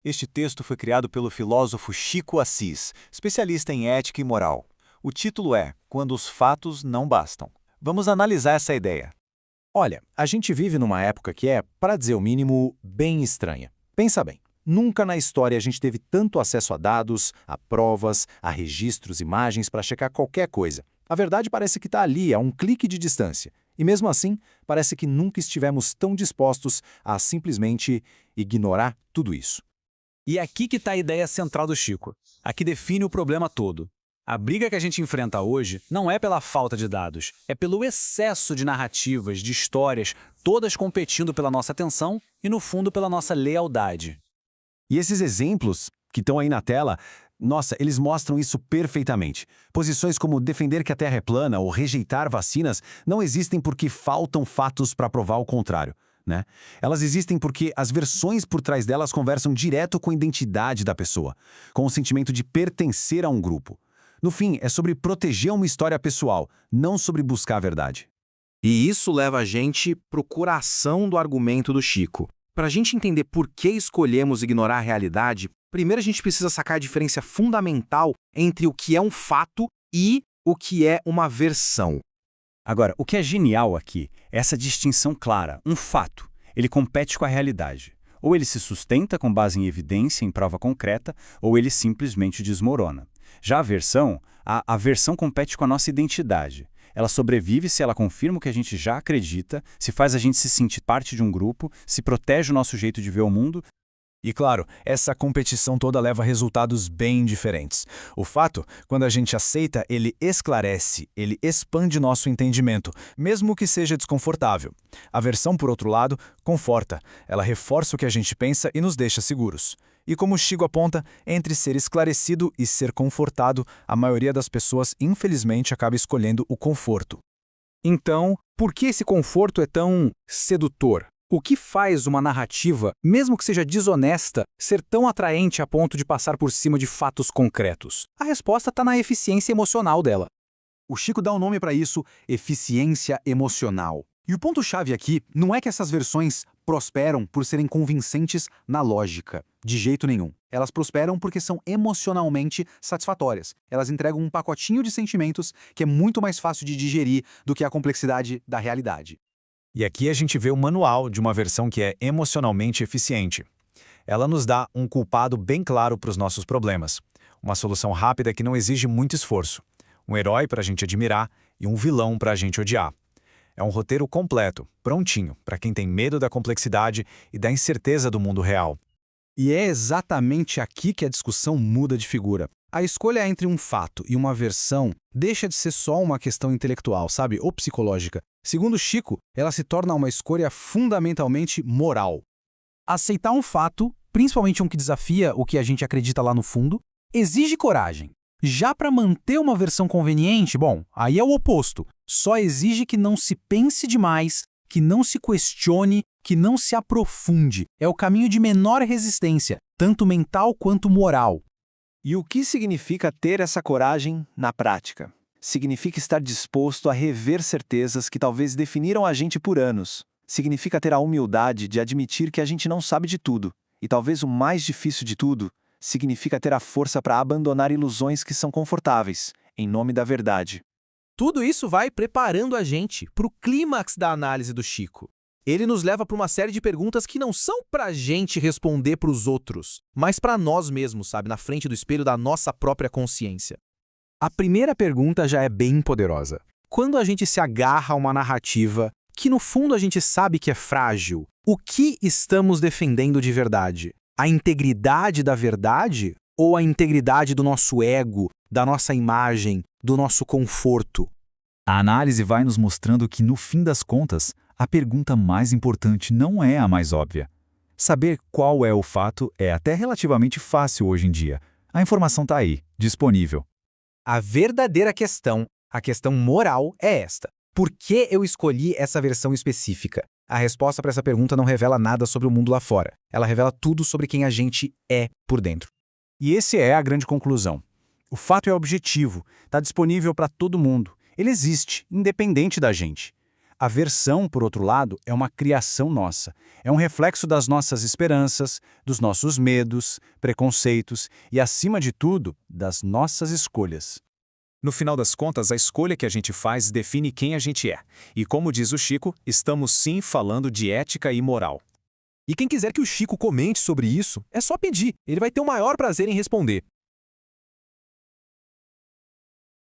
Este texto foi criado pelo filósofo Chico Assis, especialista em ética e moral. O título é Quando os fatos não bastam. Vamos analisar essa ideia. Olha, a gente vive numa época que é, para dizer o mínimo, bem estranha. Pensa bem, nunca na história a gente teve tanto acesso a dados, a provas, a registros, imagens para checar qualquer coisa. A verdade parece que está ali, a um clique de distância. E mesmo assim, parece que nunca estivemos tão dispostos a simplesmente ignorar tudo isso. E é aqui que está a ideia central do Chico, a que define o problema todo. A briga que a gente enfrenta hoje não é pela falta de dados, é pelo excesso de narrativas, de histórias, todas competindo pela nossa atenção e, no fundo, pela nossa lealdade. E esses exemplos que estão aí na tela, nossa, eles mostram isso perfeitamente. Posições como defender que a Terra é plana ou rejeitar vacinas não existem porque faltam fatos para provar o contrário, né? Elas existem porque as versões por trás delas conversam direto com a identidade da pessoa, com o sentimento de pertencer a um grupo. No fim, é sobre proteger uma história pessoal, não sobre buscar a verdade. E isso leva a gente para o coração do argumento do Chico. Para a gente entender por que escolhemos ignorar a realidade, primeiro a gente precisa sacar a diferença fundamental entre o que é um fato e o que é uma versão. Agora, o que é genial aqui é essa distinção clara. Um fato, ele compete com a realidade. Ou ele se sustenta com base em evidência, em prova concreta, ou ele simplesmente desmorona. Já a versão compete com a nossa identidade. Ela sobrevive se ela confirma o que a gente já acredita, se faz a gente se sentir parte de um grupo, se protege o nosso jeito de ver o mundo. E claro, essa competição toda leva a resultados bem diferentes. O fato, quando a gente aceita, ele esclarece, ele expande nosso entendimento, mesmo que seja desconfortável. A versão, por outro lado, conforta. Ela reforça o que a gente pensa e nos deixa seguros. E como Chico aponta, entre ser esclarecido e ser confortado, a maioria das pessoas, infelizmente, acaba escolhendo o conforto. Então, por que esse conforto é tão sedutor? O que faz uma narrativa, mesmo que seja desonesta, ser tão atraente a ponto de passar por cima de fatos concretos? A resposta está na eficiência emocional dela. O Chico dá um nome para isso, eficiência emocional. E o ponto-chave aqui não é que essas versões prosperam por serem convincentes na lógica. De jeito nenhum. Elas prosperam porque são emocionalmente satisfatórias. Elas entregam um pacotinho de sentimentos que é muito mais fácil de digerir do que a complexidade da realidade. E aqui a gente vê o manual de uma versão que é emocionalmente eficiente. Ela nos dá um culpado bem claro para os nossos problemas. Uma solução rápida que não exige muito esforço. Um herói para a gente admirar e um vilão para a gente odiar. É um roteiro completo, prontinho, para quem tem medo da complexidade e da incerteza do mundo real. E é exatamente aqui que a discussão muda de figura. A escolha entre um fato e uma versão deixa de ser só uma questão intelectual, sabe, ou psicológica. Segundo Chico, ela se torna uma escolha fundamentalmente moral. Aceitar um fato, principalmente um que desafia o que a gente acredita lá no fundo, exige coragem. Já para manter uma versão conveniente, bom, aí é o oposto. Só exige que não se pense demais, que não se questione, que não se aprofunde. É o caminho de menor resistência, tanto mental quanto moral. E o que significa ter essa coragem na prática? Significa estar disposto a rever certezas que talvez definiram a gente por anos. Significa ter a humildade de admitir que a gente não sabe de tudo. E talvez o mais difícil de tudo, significa ter a força para abandonar ilusões que são confortáveis, em nome da verdade. Tudo isso vai preparando a gente para o clímax da análise do Chico. Ele nos leva para uma série de perguntas que não são para a gente responder para os outros, mas para nós mesmos, sabe, na frente do espelho da nossa própria consciência. A primeira pergunta já é bem poderosa. Quando a gente se agarra a uma narrativa que no fundo a gente sabe que é frágil, o que estamos defendendo de verdade? A integridade da verdade ou a integridade do nosso ego, da nossa imagem, do nosso conforto? A análise vai nos mostrando que, no fim das contas, a pergunta mais importante não é a mais óbvia. Saber qual é o fato é até relativamente fácil hoje em dia. A informação está aí, disponível. A verdadeira questão, a questão moral, é esta. Por que eu escolhi essa versão específica? A resposta para essa pergunta não revela nada sobre o mundo lá fora. Ela revela tudo sobre quem a gente é por dentro. E esse é a grande conclusão. O fato é objetivo, está disponível para todo mundo. Ele existe, independente da gente. A versão, por outro lado, é uma criação nossa. É um reflexo das nossas esperanças, dos nossos medos, preconceitos e, acima de tudo, das nossas escolhas. No final das contas, a escolha que a gente faz define quem a gente é. E como diz o Chico, estamos sim falando de ética e moral. E quem quiser que o Chico comente sobre isso, é só pedir. Ele vai ter o maior prazer em responder.